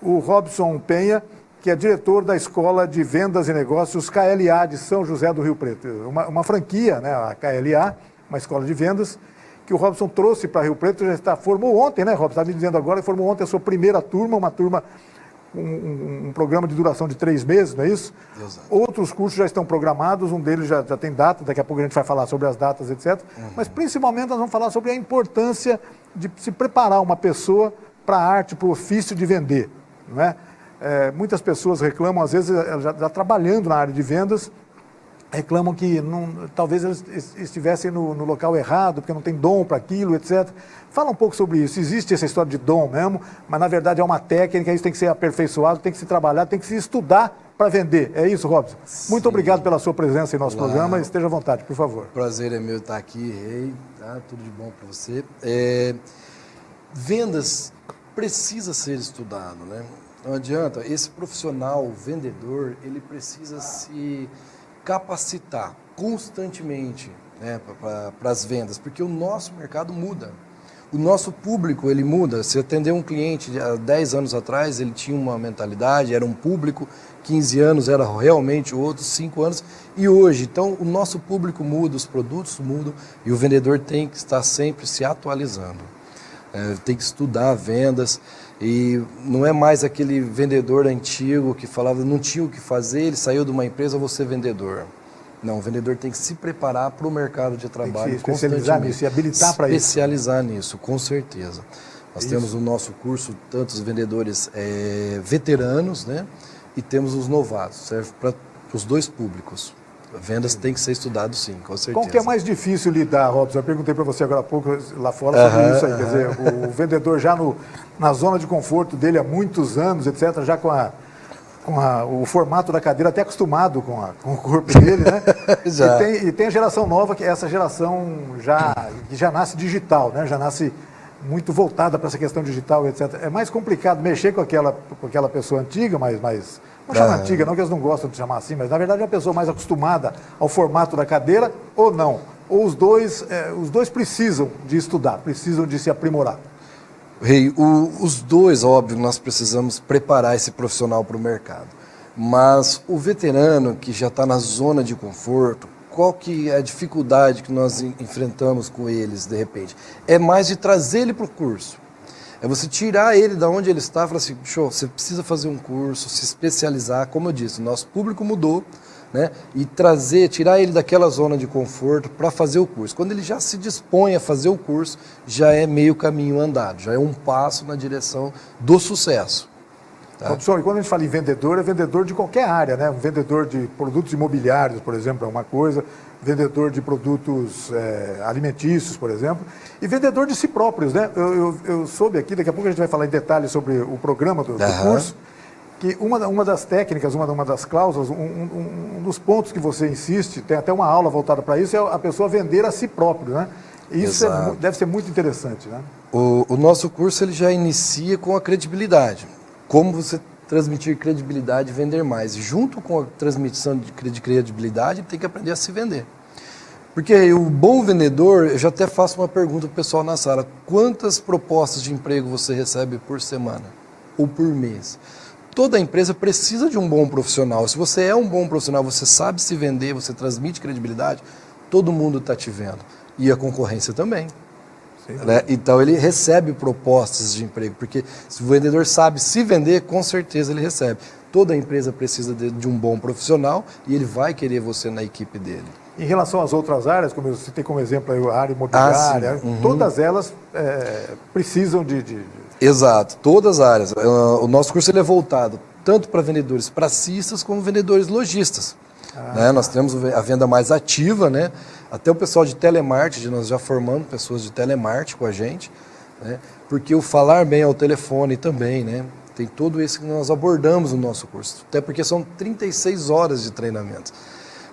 o Robson Penha, que é diretor da Escola de Vendas e Negócios KLA de São José do Rio Preto. Uma franquia, né, a KLA, uma escola de vendas, que o Robson trouxe para Rio Preto, formou ontem, né, Robson? Está me dizendo agora, formou ontem a sua primeira turma, uma turma, um programa de duração de 3 meses, não é isso? Exato. Outros cursos já estão programados, um deles já tem data, daqui a pouco a gente vai falar sobre as datas, etc. Mas principalmente nós vamos falar sobre a importância de se preparar uma pessoa para a arte, para o ofício de vender, não é? Muitas pessoas reclamam, às vezes, já trabalhando na área de vendas, reclamam que talvez eles estivessem no local errado, porque não tem dom para aquilo, etc. Fala um pouco sobre isso. Existe essa história de dom mesmo, mas na verdade é uma técnica, isso tem que ser aperfeiçoado, tem que se trabalhar, tem que se estudar para vender. É isso, Robson? Sim. Muito obrigado pela sua presença em nosso programa. Esteja à vontade, por favor. Prazer é meu estar aqui, Rei. Tá? Tudo de bom para você. Vendas precisa ser estudado, né? Não adianta, esse profissional, o vendedor, ele precisa se capacitar constantemente, né, para as vendas, porque o nosso mercado muda. O nosso público, ele muda. Se atender um cliente há 10 anos atrás, ele tinha uma mentalidade, era um público, 15 anos era realmente outro, 5 anos, e hoje. Então, o nosso público muda, os produtos mudam, e o vendedor tem que estar sempre se atualizando. Tem que estudar vendas. E não é mais aquele vendedor antigo que falava não tinha o que fazer, ele saiu de uma empresa, vou ser vendedor. Não, o vendedor tem que se preparar para o mercado de trabalho. Tem que se especializar nisso e habilitar para isso. Especializar nisso, com certeza. Nós temos o nosso curso, tanto os vendedores veteranos, né? E temos os novatos, serve para os dois públicos. Vendas tem que ser estudado, sim, com certeza. Qual que é mais difícil lidar, Robson? Eu perguntei para você agora há pouco, lá fora, sobre isso aí. Quer dizer, o vendedor já na zona de conforto dele há muitos anos, etc., já com o formato da cadeira até acostumado com o corpo dele, né? E tem a geração nova, que é essa geração que já nasce digital, né? Já nasce muito voltada para essa questão digital, etc. É mais complicado mexer com aquela pessoa antiga, mas não chama antiga, não que eles não gostam de chamar assim, mas na verdade é uma pessoa mais acostumada ao formato da cadeira ou não. Ou os dois precisam de estudar, precisam de se aprimorar. Rei, os dois, óbvio, nós precisamos preparar esse profissional para o mercado. Mas o veterano que já está na zona de conforto, qual que é a dificuldade que nós enfrentamos com eles, de repente? É mais de trazer ele para o curso. É você tirar ele da onde ele está e falar assim, show, você precisa fazer um curso, se especializar, como eu disse, o nosso público mudou, né? E tirar ele daquela zona de conforto para fazer o curso. Quando ele já se dispõe a fazer o curso, já é meio caminho andado, já é um passo na direção do sucesso. Tá? Robson, e quando a gente fala em vendedor, é vendedor de qualquer área, né? Um vendedor de produtos imobiliários, por exemplo, é uma coisa, vendedor de produtos alimentícios, por exemplo, e vendedor de si próprios, né? Eu soube aqui, daqui a pouco a gente vai falar em detalhes sobre o programa do curso, que uma das técnicas, uma das cláusulas, um dos pontos que você insiste, tem até uma aula voltada para isso, é a pessoa vender a si próprio, né? E isso deve ser muito interessante, né? O nosso curso ele já inicia com a credibilidade. Como você transmitir credibilidade e vender mais. E junto com a transmissão de credibilidade, tem que aprender a se vender. Porque o bom vendedor, eu já até faço uma pergunta para o pessoal na sala, quantas propostas de emprego você recebe por semana? Ou por mês? Toda empresa precisa de um bom profissional. Se você é um bom profissional, você sabe se vender, você transmite credibilidade, todo mundo está te vendo. E a concorrência também. Né? Então ele recebe propostas de emprego, porque se o vendedor sabe se vender, com certeza ele recebe. Toda empresa precisa de um bom profissional e ele vai querer você na equipe dele. Em relação às outras áreas, como eu citei como exemplo a área imobiliária, todas elas precisam de... Exato, todas as áreas. O nosso curso ele é voltado tanto para vendedores pracistas como vendedores lojistas. Né? Nós temos a venda mais ativa, né? Até o pessoal de telemarketing, nós já formamos pessoas de telemarketing com a gente, né? Porque o falar bem ao telefone também, né? Tem tudo isso que nós abordamos no nosso curso, até porque são 36 horas de treinamento.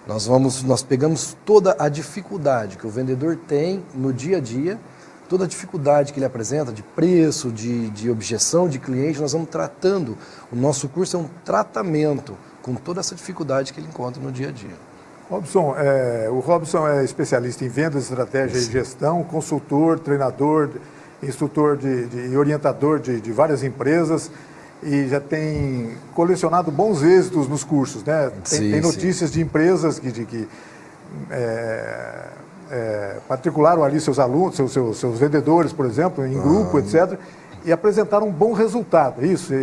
Nós pegamos toda a dificuldade que o vendedor tem no dia a dia, toda a dificuldade que ele apresenta de preço, de objeção de cliente, nós vamos tratando. O nosso curso é um tratamento com toda essa dificuldade que ele encontra no dia a dia. Robson, o Robson é especialista em vendas, estratégia e gestão, consultor, treinador, instrutor e orientador de várias empresas. e já tem colecionado bons êxitos nos cursos, né? Tem notícias de empresas que matricularam ali seus alunos, seus vendedores, por exemplo, em grupo, etc., e apresentaram um bom resultado, é isso?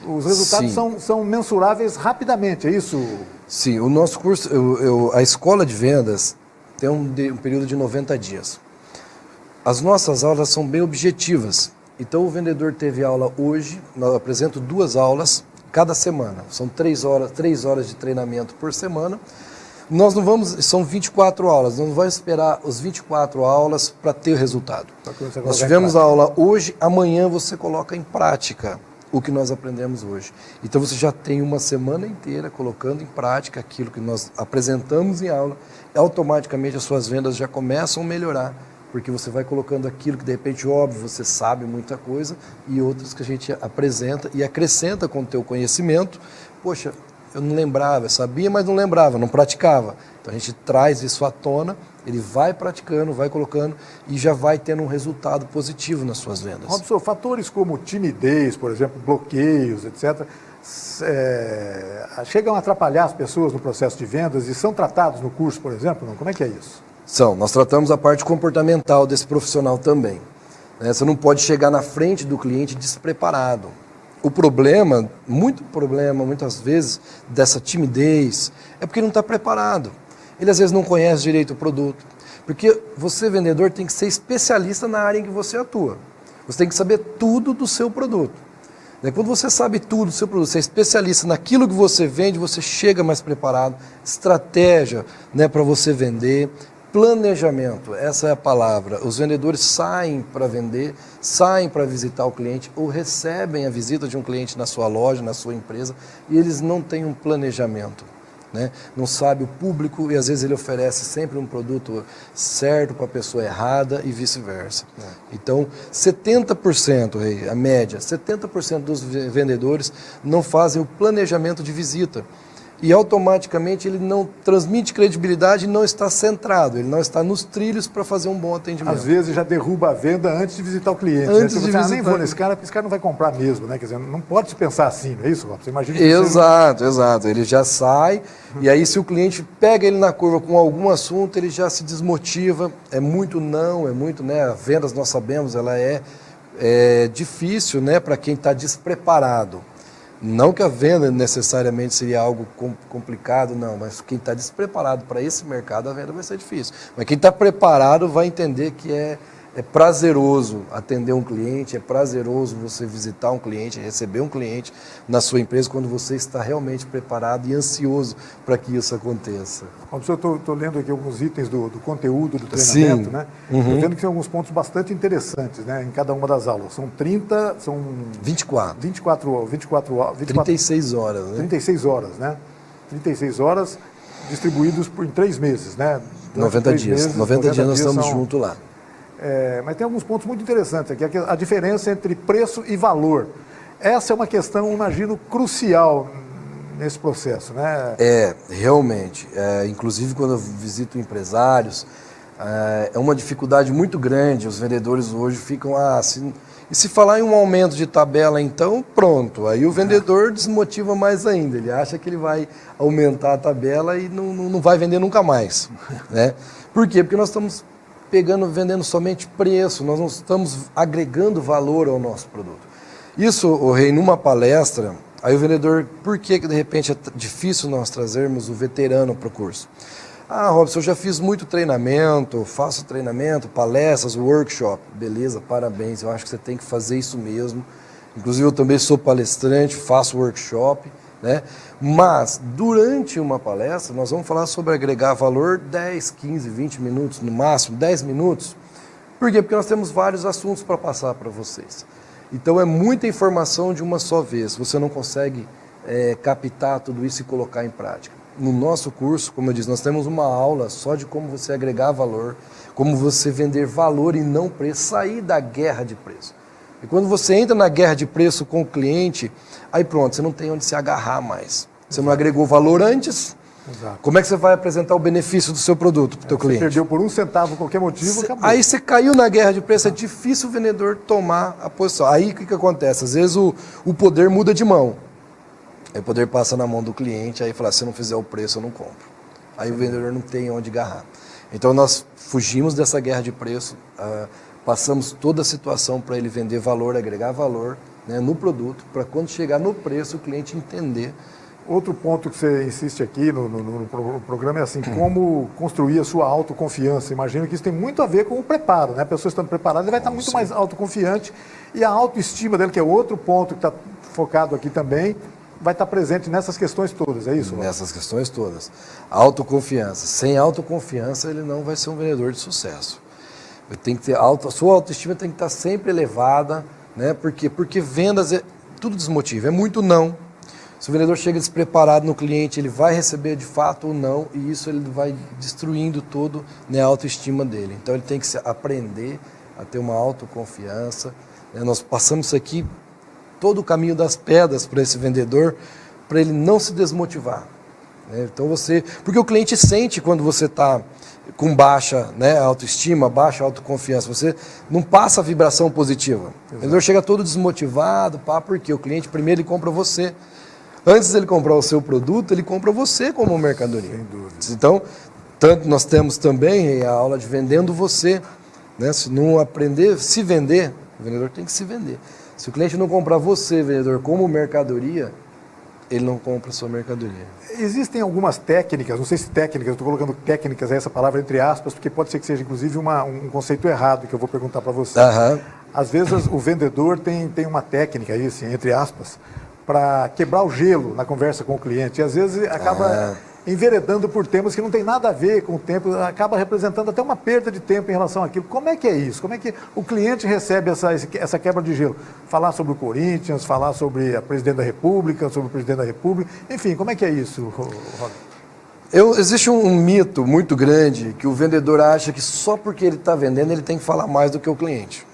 Os resultados são mensuráveis rapidamente, é isso? Sim, o nosso curso, a escola de vendas tem um período de 90 dias. As nossas aulas são bem objetivas. Então, o vendedor teve aula hoje, eu apresento 2 aulas cada semana. São 3 horas de treinamento por semana. Nós não vamos, são 24 aulas, nós não vamos esperar os 24 aulas para ter o resultado. Nós tivemos a aula hoje, amanhã você coloca em prática o que nós aprendemos hoje. Então você já tem uma semana inteira colocando em prática aquilo que nós apresentamos em aula, e automaticamente as suas vendas já começam a melhorar, porque você vai colocando aquilo que de repente, óbvio, você sabe muita coisa, e outras que a gente apresenta e acrescenta com o teu conhecimento. Poxa, eu não lembrava, eu sabia, mas não lembrava, não praticava. Então a gente traz isso à tona, ele vai praticando, vai colocando e já vai tendo um resultado positivo nas suas vendas. Robson, fatores como timidez, por exemplo, bloqueios, etc., chegam a atrapalhar as pessoas no processo de vendas e são tratados no curso, por exemplo? Não? Como é que é isso? Nós tratamos a parte comportamental desse profissional também. Você não pode chegar na frente do cliente despreparado. O problema, muitas vezes, dessa timidez, é porque não está preparado. Ele, às vezes, não conhece direito o produto. Porque você, vendedor, tem que ser especialista na área em que você atua. Você tem que saber tudo do seu produto. Quando você sabe tudo do seu produto, você é especialista naquilo que você vende, você chega mais preparado. Estratégia, para você vender. Planejamento, essa é a palavra. Os vendedores saem para vender, saem para visitar o cliente ou recebem a visita de um cliente na sua loja, na sua empresa, e eles não têm um planejamento. Não sabe o público e às vezes ele oferece sempre um produto certo para a pessoa errada e vice-versa. Então, 70%, a média, 70% dos vendedores não fazem o planejamento de visita. E automaticamente ele não transmite credibilidade e não está centrado, ele não está nos trilhos para fazer um bom atendimento. Às vezes já derruba a venda antes de visitar o cliente. Antes de visitar... nem vou nesse cara, porque esse cara não vai comprar mesmo, Quer dizer, não pode se pensar assim, não é isso, Robson? Você imagina que Exato. Ele já sai, e aí se o cliente pega ele na curva com algum assunto, ele já se desmotiva, vendas nós sabemos, ela é difícil, para quem está despreparado. Não que a venda necessariamente seria algo complicado, não, mas quem está despreparado para esse mercado, a venda vai ser difícil. Mas quem está preparado vai entender que é prazeroso atender um cliente, é prazeroso você visitar um cliente, receber um cliente na sua empresa quando você está realmente preparado e ansioso para que isso aconteça. Eu estou lendo aqui alguns itens do conteúdo do treinamento, Estou vendo que tem alguns pontos bastante interessantes, em cada uma das aulas. São 36 horas, 36 horas, 36 horas distribuídos em 3 meses, 90 dias. 90 dias nós estamos juntos lá. Mas tem alguns pontos muito interessantes aqui, a diferença entre preço e valor. Essa é uma questão, imagino, crucial nesse processo, Realmente. Inclusive, quando eu visito empresários, é uma dificuldade muito grande. Os vendedores hoje ficam e se falar em um aumento de tabela, então, pronto. Aí o vendedor desmotiva mais ainda. Ele acha que ele vai aumentar a tabela e não vai vender nunca mais. Por quê? Porque nós estamos vendendo somente preço, nós não estamos agregando valor ao nosso produto. Isso, Rei, numa palestra, aí o vendedor, por que de repente é difícil nós trazermos o veterano para o curso? Robson, eu já fiz muito treinamento, faço treinamento, palestras, workshop. Beleza, parabéns, eu acho que você tem que fazer isso mesmo. Inclusive eu também sou palestrante, faço workshop, Mas, durante uma palestra, nós vamos falar sobre agregar valor 10, 15, 20 minutos, no máximo 10 minutos. Por quê? Porque nós temos vários assuntos para passar para vocês. Então, é muita informação de uma só vez. Você não consegue captar tudo isso e colocar em prática. No nosso curso, como eu disse, nós temos uma aula só de como você agregar valor, como você vender valor e não preço, sair da guerra de preço. E quando você entra na guerra de preço com o cliente, aí pronto, você não tem onde se agarrar mais. Você não agregou valor antes, Exato. Como é que você vai apresentar o benefício do seu produto para o teu cliente? Perdeu por 1 centavo, qualquer motivo, acabou. Aí você caiu na guerra de preço, é difícil o vendedor tomar a posição. Aí o que acontece? Às vezes o poder muda de mão. Aí o poder passa na mão do cliente, aí fala, se eu não fizer o preço, eu não compro. Aí o vendedor não tem onde agarrar. Então nós fugimos dessa guerra de preço, passamos toda a situação para ele vender valor, agregar valor, né, no produto, para quando chegar no preço o cliente entender. Outro ponto que você insiste aqui no programa é assim, como construir a sua autoconfiança. Imagino que isso tem muito a ver com o preparo, né? A pessoa estando preparada, ele vai estar muito mais autoconfiante e a autoestima dele, que é outro ponto que está focado aqui também, vai estar presente nessas questões todas, é isso? Nessas questões todas. Autoconfiança. Sem autoconfiança, ele não vai ser um vendedor de sucesso. Tem que ter a sua autoestima tem que estar sempre elevada, né? Por quê? Porque vendas é tudo desmotiva, é muito não. Se o vendedor chega despreparado no cliente, ele vai receber de fato ou não, e isso ele vai destruindo todo, né, a autoestima dele. Então ele tem que aprender a ter uma autoconfiança. Né? Nós passamos isso aqui, todo o caminho das pedras para esse vendedor, para ele não se desmotivar. Né? Então porque o cliente sente quando você está com baixa, né, autoestima, baixa autoconfiança, você não passa a vibração positiva. Exato. O vendedor chega todo desmotivado, porque o cliente primeiro ele compra você. Antes dele comprar o seu produto, ele compra você como mercadoria. Sem dúvida. Então, nós temos também a aula de vendendo você. Né? Se não aprender a se vender, o vendedor tem que se vender. Se o cliente não comprar você, vendedor, como mercadoria, ele não compra a sua mercadoria. Existem algumas técnicas, não sei se técnicas, eu estou colocando técnicas, essa palavra entre aspas, porque pode ser que seja inclusive um conceito errado que eu vou perguntar para você. Aham. Às vezes o vendedor tem uma técnica aí, assim, entre aspas, para quebrar o gelo na conversa com o cliente. E às vezes acaba enveredando por temas que não tem nada a ver com o tempo, acaba representando até uma perda de tempo em relação àquilo. Como é que é isso? Como é que o cliente recebe essa quebra de gelo? Falar sobre o Corinthians, falar sobre a presidente da República, sobre o presidente da República, enfim, como é que é isso, Roger? Existe um mito muito grande que o vendedor acha que só porque ele está vendendo ele tem que falar mais do que o cliente.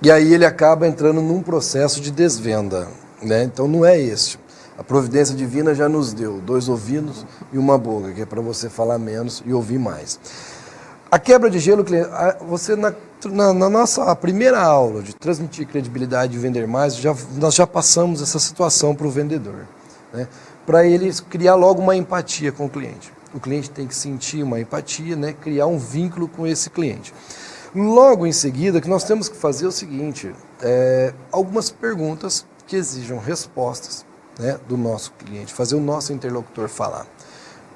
E aí ele acaba entrando num processo de desvenda. Né? Então não é esse. A providência divina já nos deu 2 ouvidos e uma boca, que é para você falar menos e ouvir mais. A quebra de gelo, você na nossa primeira aula de transmitir credibilidade e vender mais, nós já passamos essa situação para o vendedor. Né? Para ele criar logo uma empatia com o cliente. O cliente tem que sentir uma empatia, né? Criar um vínculo com esse cliente. Logo em seguida, o que nós temos que fazer é o seguinte, algumas perguntas que exijam respostas, né, do nosso cliente, fazer o nosso interlocutor falar.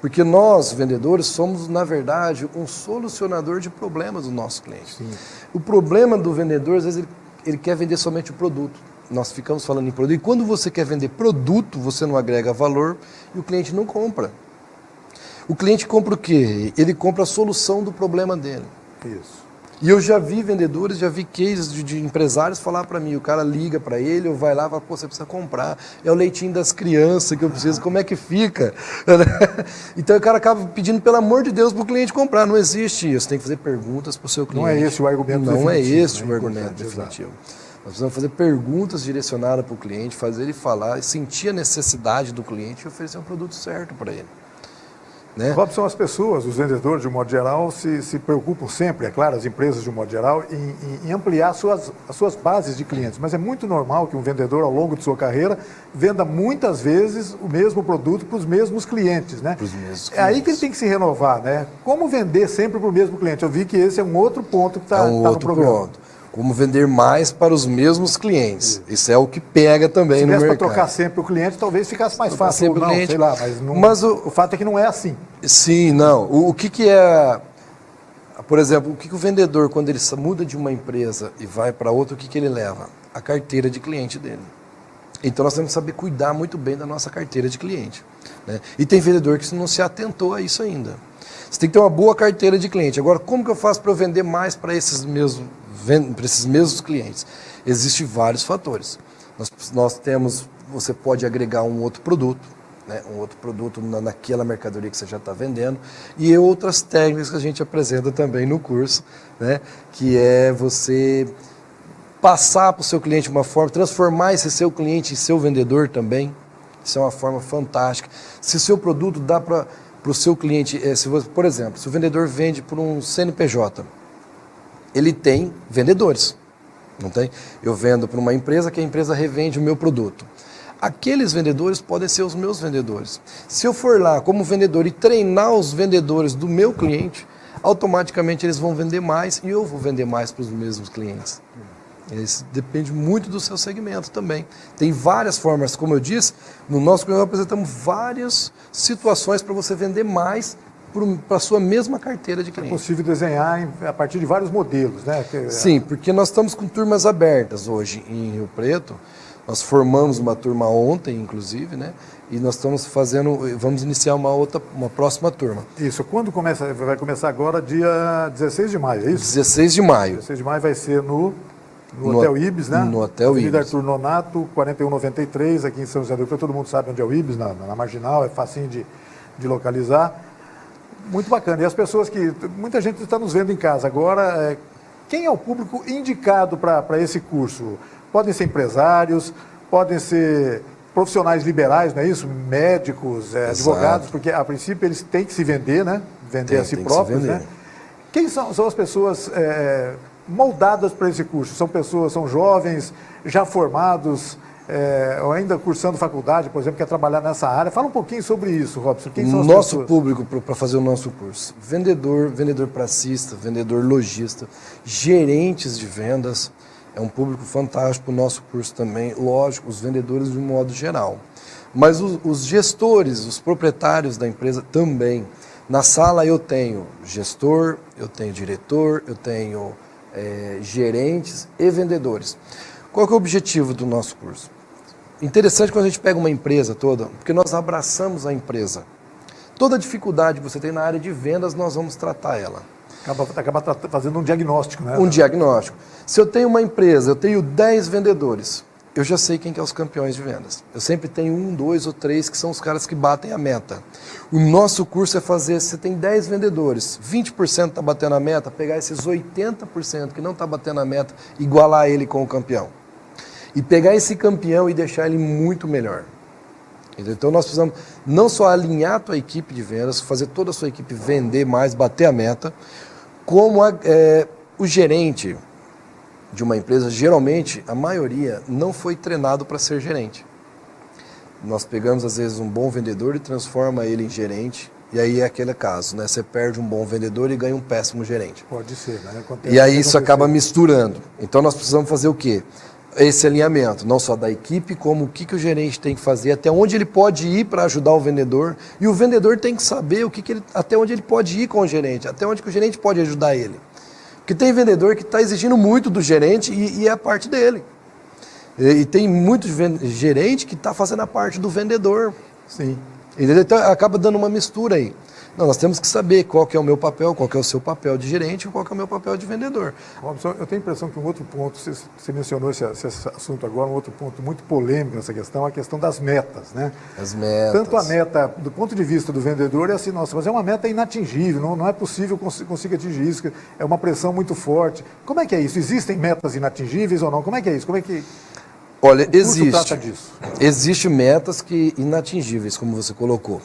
Porque nós, vendedores, somos, na verdade, um solucionador de problemas do nosso cliente. Sim. O problema do vendedor, às vezes, ele quer vender somente o produto. Nós ficamos falando em produto. E quando você quer vender produto, você não agrega valor e o cliente não compra. O cliente compra o quê? Ele compra a solução do problema dele. Isso. E eu já vi vendedores, já vi cases de empresários falar para mim, o cara liga para ele, ou vai lá e fala, pô, você precisa comprar, é o leitinho das crianças que eu preciso, como é que fica? Então o cara acaba pedindo, pelo amor de Deus, para o cliente comprar, não existe isso, tem que fazer perguntas para o seu cliente. Não é esse o argumento definitivo. Não é esse o argumento definitivo. Nós precisamos fazer perguntas direcionadas para o cliente, fazer ele falar, sentir a necessidade do cliente e oferecer um produto certo para ele. Né? Robson, as pessoas, os vendedores de um modo geral, se preocupam sempre, é claro, as empresas de um modo geral, em ampliar as suas bases de clientes. Mas é muito normal que um vendedor, ao longo de sua carreira, venda muitas vezes o mesmo produto para os mesmos clientes. Né? Para os mesmos clientes. É aí que ele tem que se renovar. Né? Como vender sempre para o mesmo cliente? Eu vi que esse é um outro ponto que está no programa. Ponto. Como vender mais para os mesmos clientes. Isso é o que pega também no mercado. Se para trocar sempre o cliente, talvez ficasse mais fácil. Ou não, sei lá, mas o fato é que não é assim. Sim, não. O que é... Por exemplo, o que o vendedor, quando ele muda de uma empresa e vai para outra, o que ele leva? A carteira de cliente dele. Então nós temos que saber cuidar muito bem da nossa carteira de cliente. Né? E tem vendedor que não se atentou a isso ainda. Você tem que ter uma boa carteira de cliente. Agora, como que eu faço para eu vender mais para esses mesmos clientes? Existem vários fatores. Nós temos, você pode agregar um outro produto, né? Um outro produto naquela mercadoria que você já está vendendo, e outras técnicas que a gente apresenta também no curso, né? Que é você passar para o seu cliente uma forma, transformar esse seu cliente em seu vendedor também. Isso é uma forma fantástica. Se o seu produto dá para o seu cliente, por exemplo, se o vendedor vende por um CNPJ, ele tem vendedores, não tem? Eu vendo para uma empresa que a empresa revende o meu produto. Aqueles vendedores podem ser os meus vendedores. Se eu for lá como vendedor e treinar os vendedores do meu cliente, automaticamente eles vão vender mais e eu vou vender mais para os mesmos clientes. Isso depende muito do seu segmento também. Tem várias formas, como eu disse, no nosso programa apresentamos várias situações para você vender mais para a sua mesma carteira de cliente. É possível desenhar a partir de vários modelos, né? Sim, porque nós estamos com turmas abertas hoje em Rio Preto. Nós formamos uma turma ontem, inclusive, né? E nós vamos iniciar uma próxima turma. Isso, quando começa? Vai começar agora dia 16 de maio, é isso? 16 de maio. 16 de maio vai ser no Hotel Ibis, né? No Hotel Avenida Ibis. Arthur Nonato, 4193, aqui em São José do Rio Preto. Todo mundo sabe onde é o Ibis, na Marginal, é facinho de localizar. Muito bacana. E as pessoas muita gente está nos vendo em casa agora, quem é o público indicado para esse curso? Podem ser empresários, podem ser profissionais liberais, não é isso? Médicos, advogados, porque a princípio eles têm que se vender, né? Vender a si próprios, né? Quem são as pessoas moldadas para esse curso? São jovens, já formados, ou ainda cursando faculdade, por exemplo, quer trabalhar nessa área. Fala um pouquinho sobre isso, Robson. Quem são as nosso pessoas? Público para fazer o nosso curso: vendedor pracista, vendedor lojista, gerentes de vendas. É um público fantástico para o nosso curso também. Lógico, os vendedores de um modo geral. Mas os gestores, os proprietários da empresa também. Na sala eu tenho gestor, eu tenho diretor, eu tenho gerentes e vendedores. Qual que é o objetivo do nosso curso? Interessante quando a gente pega uma empresa toda, porque nós abraçamos a empresa. Toda dificuldade que você tem na área de vendas, nós vamos tratar ela. Acaba fazendo um diagnóstico, né? Um diagnóstico. Se eu tenho uma empresa, eu tenho 10 vendedores, eu já sei quem que é os campeões de vendas. Eu sempre tenho 1, 2 ou 3 que são os caras que batem a meta. O nosso curso é fazer, você tem 10 vendedores, 20% está batendo a meta, pegar esses 80% que não está batendo a meta, igualar ele com o campeão. E pegar esse campeão e deixar ele muito melhor. Então nós precisamos não só alinhar a tua equipe de vendas, fazer toda a sua equipe vender mais, bater a meta, como o gerente de uma empresa, geralmente, a maioria não foi treinado para ser gerente. Nós pegamos, às vezes, um bom vendedor e transforma ele em gerente, e aí é aquele caso, né? Você perde um bom vendedor e ganha um péssimo gerente. Pode ser, né? E aí isso acaba misturando. Então nós precisamos fazer o quê? Esse alinhamento, não só da equipe, como o que o gerente tem que fazer, até onde ele pode ir para ajudar o vendedor, e o vendedor tem que saber até onde ele pode ir com o gerente, até onde que o gerente pode ajudar ele. Porque tem vendedor que está exigindo muito do gerente e é a parte dele. E tem muito gerente que está fazendo a parte do vendedor. Sim. Então acaba dando uma mistura aí. Não, nós temos que saber qual que é o meu papel, qual que é o seu papel de gerente e qual que é o meu papel de vendedor. Robson, eu tenho a impressão que um outro ponto, você mencionou esse assunto agora, um outro ponto muito polêmico nessa questão, a questão das metas, né? As metas. Tanto a meta, do ponto de vista do vendedor, é assim, nossa, mas é uma meta inatingível, não é possível conseguir atingir isso, é uma pressão muito forte. Como é que é isso? Existem metas inatingíveis ou não? Como é que é isso? Como é que... Olha, trata disso? Existe metas inatingíveis, como você colocou.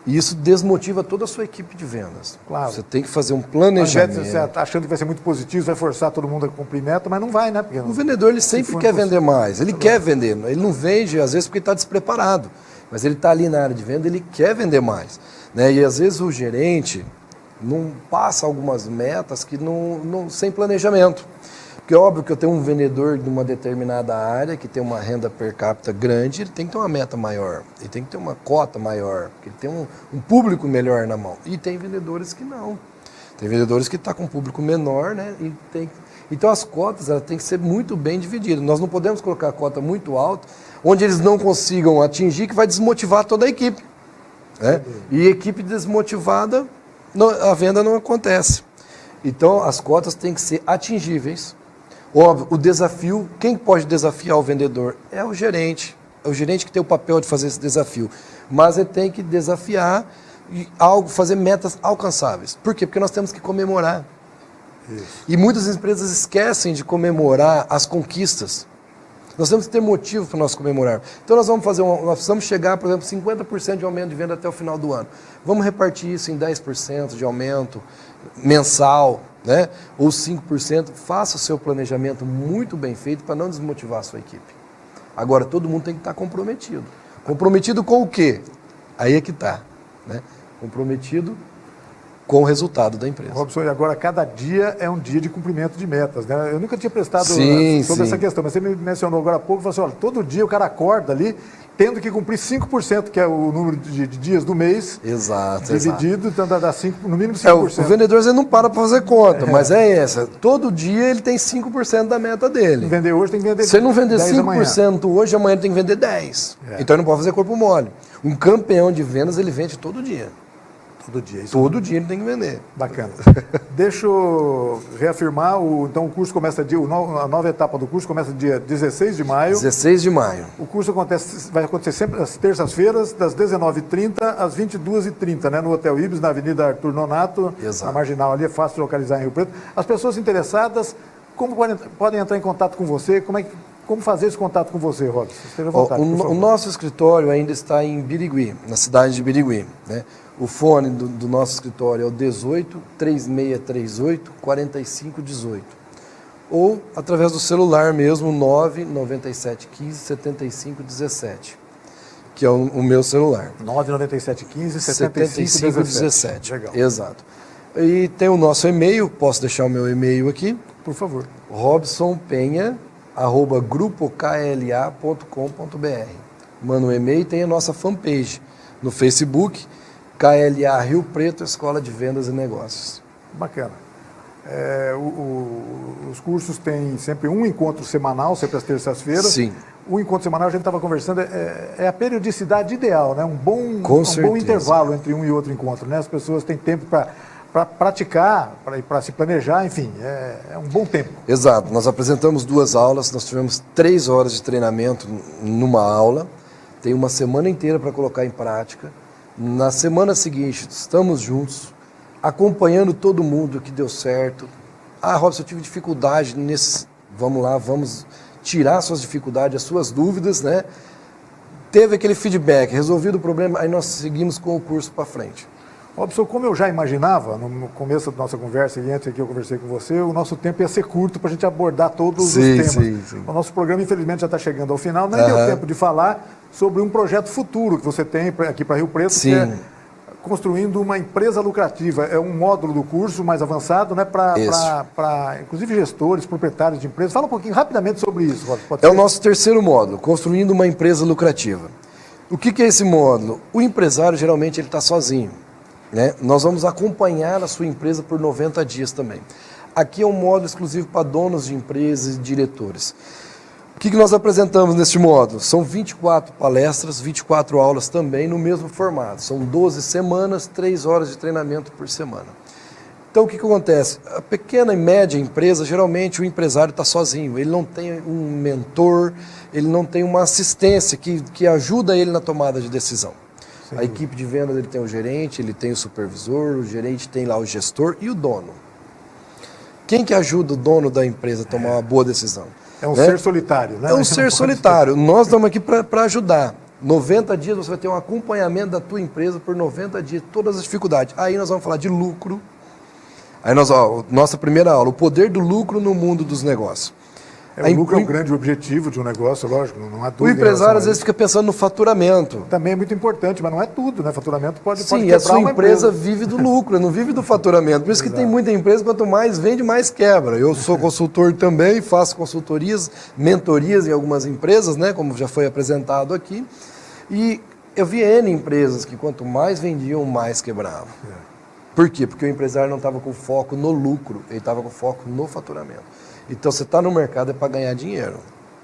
E isso desmotiva toda a sua equipe de vendas. Claro. Você tem que fazer um planejamento. Ao invés de você achando que vai ser muito positivo, vai forçar todo mundo a cumprir meta, mas não vai, né? O vendedor ele sempre quer vender mais. Ele quer vender. Ele não vende, às vezes, porque está despreparado. Mas ele está ali na área de venda, ele quer vender mais. Né? E às vezes o gerente não passa algumas metas sem planejamento. Porque é óbvio que eu tenho um vendedor de uma determinada área que tem uma renda per capita grande, ele tem que ter uma meta maior, ele tem que ter uma cota maior, porque ele tem um público melhor na mão. E tem vendedores que não. Tem vendedores que estão com um público menor, né? Então as cotas têm que ser muito bem divididas. Nós não podemos colocar a cota muito alta, onde eles não consigam atingir, que vai desmotivar toda a equipe. Né? E equipe desmotivada, a venda não acontece. Então as cotas têm que ser atingíveis. Óbvio, o desafio, quem pode desafiar o vendedor? É o gerente. É o gerente que tem o papel de fazer esse desafio. Mas ele tem que desafiar fazer metas alcançáveis. Por quê? Porque nós temos que comemorar. Isso. E muitas empresas esquecem de comemorar as conquistas. Nós temos que ter motivo para nós comemorar. Então nós vamos nós precisamos chegar, por exemplo, 50% de aumento de venda até o final do ano. Vamos repartir isso em 10% de aumento mensal, né? Ou 5%. Faça o seu planejamento muito bem feito para não desmotivar a sua equipe. Agora, todo mundo tem que estar comprometido. Comprometido com o quê? Aí é que está, né? Comprometido com o resultado da empresa. Robson, e agora cada dia é um dia de cumprimento de metas, né? Eu nunca tinha prestado sobre essa questão, mas você me mencionou agora há pouco, falou assim, olha, todo dia o cara acorda ali tendo que cumprir 5%, que é o número de dias do mês. Exato, dividido, então dá 5, no mínimo 5%. O vendedor você não para fazer conta, mas é essa. Todo dia ele tem 5% da meta dele. Se vender hoje, tem que vender 10%. Se ele não vender 5% hoje, amanhã ele tem que vender 10%. Então ele não pode fazer corpo mole. Um campeão de vendas, ele vende todo dia. Todo dia. Todo dia ele tem que vender. Bacana. Deixa eu reafirmar, então o curso começa, a nova etapa do curso começa dia 16 de maio. 16 de maio. O curso vai acontecer sempre às terças-feiras, das 19h30 às 22h30, né, no Hotel Ibis, na Avenida Arthur Nonato. Exato. Na Marginal ali, é fácil de localizar em Rio Preto. As pessoas interessadas, como podem entrar em contato com você? Como fazer esse contato com você, Robson? Esteja à vontade, o nosso escritório ainda está em Birigui, na cidade de Birigui, né? O fone do nosso escritório é o 18 3638 4518. Ou através do celular mesmo, 99715 7517, que é o meu celular. 99715 7517. Legal. Exato. E tem o nosso e-mail, posso deixar o meu e-mail aqui? Por favor. robsonpenha@grupokla.com.br. Manda um e-mail e tem a nossa fanpage no Facebook, KLA Rio Preto, Escola de Vendas e Negócios. Bacana. Os cursos têm sempre um encontro semanal, sempre às terças-feiras. Sim. O encontro semanal, a gente estava conversando, é a periodicidade ideal, né? Um bom intervalo entre um e outro encontro, né? As pessoas têm tempo para praticar, para se planejar, enfim, é um bom tempo. Exato. Nós apresentamos 2 aulas, nós tivemos 3 horas de treinamento numa aula, tem uma semana inteira para colocar em prática. Na semana seguinte, estamos juntos, acompanhando todo mundo que deu certo. Robson, eu tive dificuldade nesse... Vamos lá, vamos tirar suas dificuldades, as suas dúvidas, né? Teve aquele feedback, resolvido o problema, aí nós seguimos com o curso para frente. Robson, como eu já imaginava, no começo da nossa conversa e antes aqui eu conversei com você, o nosso tempo ia ser curto para a gente abordar todos os temas. Sim. O nosso programa, infelizmente, já está chegando ao final, não deu tempo de falar sobre um projeto futuro que você tem aqui para Rio Preto, que é construindo uma empresa lucrativa. É um módulo do curso mais avançado, né, para inclusive gestores, proprietários de empresas. Fala um pouquinho rapidamente sobre isso, Robson. Pode ser? É o nosso terceiro módulo, construindo uma empresa lucrativa. O que é esse módulo? O empresário, geralmente, ele está sozinho, né? Nós vamos acompanhar a sua empresa por 90 dias também. Aqui é um módulo exclusivo para donos de empresas e diretores. O que nós apresentamos neste módulo? São 24 palestras, 24 aulas também no mesmo formato. São 12 semanas, 3 horas de treinamento por semana. Então o que acontece? A pequena e média empresa, geralmente o empresário está sozinho. Ele não tem um mentor, ele não tem uma assistência que ajuda ele na tomada de decisão. Sim. A equipe de vendas, ele tem o gerente, ele tem o supervisor, o gerente tem lá o gestor e o dono. Quem que ajuda o dono da empresa a tomar uma boa decisão? É um ser solitário, né? É um ser solitário. Nós estamos aqui para ajudar. 90 dias você vai ter um acompanhamento da tua empresa por 90 dias, todas as dificuldades. Aí nós vamos falar de lucro. Aí nossa primeira aula, o poder do lucro no mundo dos negócios. O lucro é um grande objetivo de um negócio, lógico, não há dúvida. O empresário às vezes fica pensando no faturamento. Também é muito importante, mas não é tudo, né? Faturamento pode quebrar uma empresa. Sim, a sua empresa vive do lucro, não vive do faturamento. Por isso que tem muita empresa, quanto mais vende, mais quebra. Eu sou consultor também, faço consultorias, mentorias em algumas empresas, né? Como já foi apresentado aqui. E eu vi N empresas que quanto mais vendiam, mais quebravam. Por quê? Porque o empresário não estava com foco no lucro, ele estava com foco no faturamento. Então, você está no mercado é para ganhar dinheiro.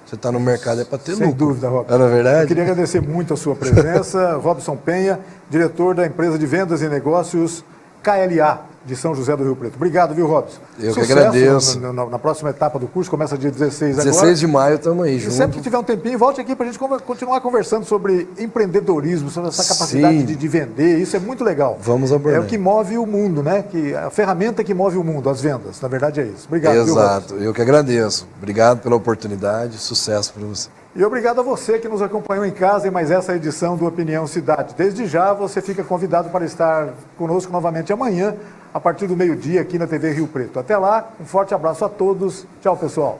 Você está no mercado é para ter lucro. Sem dúvida, Robson. Não é verdade? Eu queria agradecer muito a sua presença. Robson Penha, diretor da empresa de vendas e negócios KLA. de São José do Rio Preto. Obrigado, viu, Robson? Eu que agradeço. Na próxima etapa do curso, começa dia 16 agora. 16 de maio, estamos aí E junto. sempre que tiver um tempinho, volte aqui para a gente continuar conversando sobre empreendedorismo, sobre essa capacidade de vender. Isso é muito legal. Vamos abordar. É o que move o mundo, né? A ferramenta que move o mundo, as vendas. Na verdade é isso. Obrigado, viu, Exato. Robson? Eu que agradeço. Obrigado pela oportunidade. Sucesso para você. E obrigado a você que nos acompanhou em casa em mais essa edição do Opinião Cidade. Desde já, você fica convidado para estar conosco novamente amanhã, a partir do meio-dia, aqui na TV Rio Preto. Até lá, um forte abraço a todos. Tchau, pessoal.